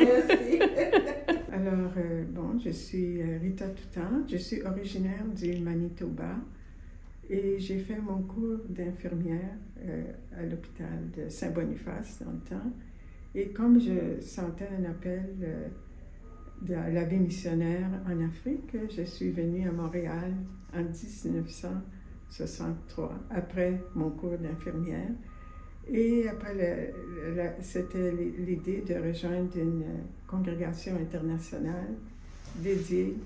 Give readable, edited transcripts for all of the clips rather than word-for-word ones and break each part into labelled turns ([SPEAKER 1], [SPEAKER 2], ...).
[SPEAKER 1] Merci.
[SPEAKER 2] Alors, bon, je suis Rita Toutant, je suis originaire du Manitoba et j'ai fait mon cours d'infirmière à l'hôpital de Saint-Boniface dans le temps. Et comme je sentais un appel de la vie missionnaire en Afrique, je suis venue à Montréal en 1963, après mon cours d'infirmière. Et après, c'était l'idée de rejoindre une congrégation internationale dédiée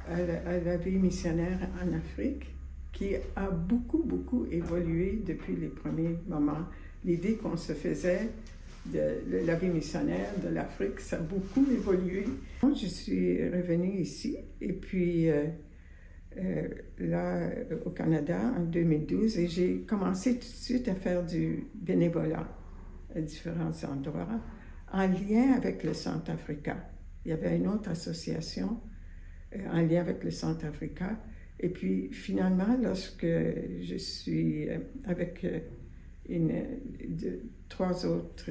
[SPEAKER 2] à la vie missionnaire en Afrique, qui a beaucoup évolué depuis les premiers moments. L'idée qu'on se faisait de la vie missionnaire de l'Afrique, ça a beaucoup évolué. Je suis revenue ici, et puis là, au Canada, en 2012, et j'ai commencé tout de suite à faire du bénévolat à différents endroits, en lien avec le Centrafrica. Il y avait une autre association en lien avec le Centrafrica. Et puis, finalement, lorsque je suis avec trois autres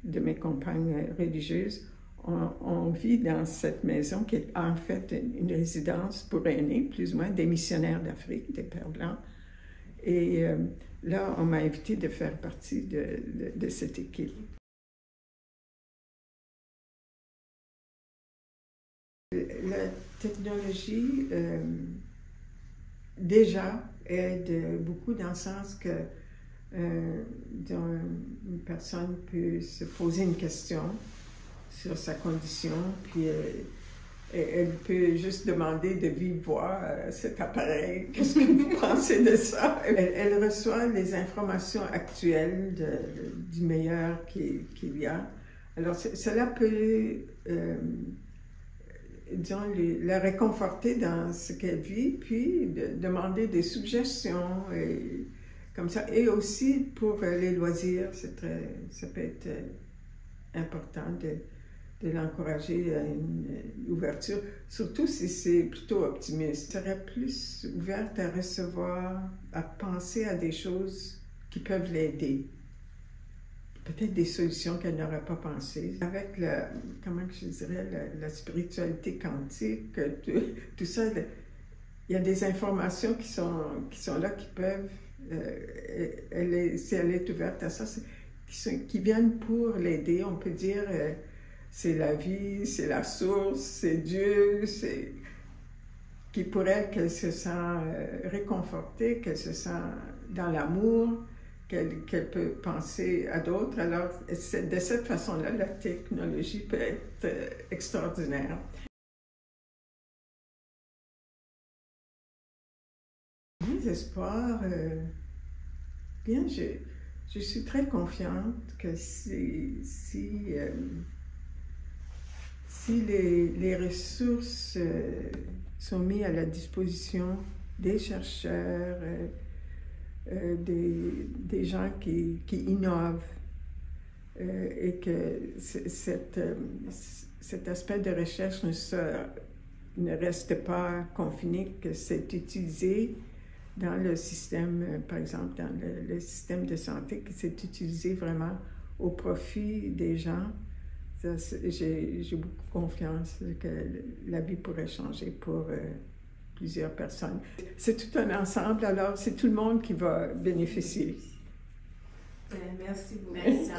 [SPEAKER 2] de mes compagnes religieuses, on vit dans cette maison qui est en fait une résidence pour aînés, plus ou moins, des missionnaires d'Afrique, des Pères Blancs. Et là, on m'a invité de faire partie de cette équipe. La technologie, déjà, aide beaucoup dans le sens que une personne peut se poser une question sur sa condition, puis elle peut juste demander de vive voix cet appareil. Qu'est-ce que vous pensez de ça? Elle reçoit les informations actuelles du meilleur qu'il y a. Alors, cela peut, disons, la réconforter dans ce qu'elle vit, puis demander des suggestions, comme ça. Et aussi pour les loisirs, ça peut être important de l'encourager à une ouverture, surtout si c'est plutôt optimiste. Elle serait plus ouverte à recevoir, à penser à des choses qui peuvent l'aider. Peut-être des solutions qu'elle n'aurait pas pensées. Avec comment je dirais, la spiritualité quantique, tout ça, il y a des informations qui sont là, qui peuvent, si elle est ouverte à ça, qui viennent pour l'aider. On peut dire, c'est la vie, c'est la source, c'est Dieu, c'est qui pour elle, qu'elle se sent réconfortée, qu'elle se sent dans l'amour, qu'elle peut penser à d'autres. Alors, de cette façon-là, la technologie peut être extraordinaire. Mes espoirs, bien, je suis très confiante que si les ressources sont mises à la disposition des chercheurs, des gens qui innovent, et que cet aspect de recherche ne reste pas confiné, que c'est utilisé dans le système, par exemple, dans le système de santé, que c'est utilisé vraiment au profit des gens. J'ai beaucoup confiance que la vie pourrait changer pour plusieurs personnes. C'est tout un ensemble, alors c'est tout le monde qui va bénéficier.
[SPEAKER 1] Merci beaucoup. Merci.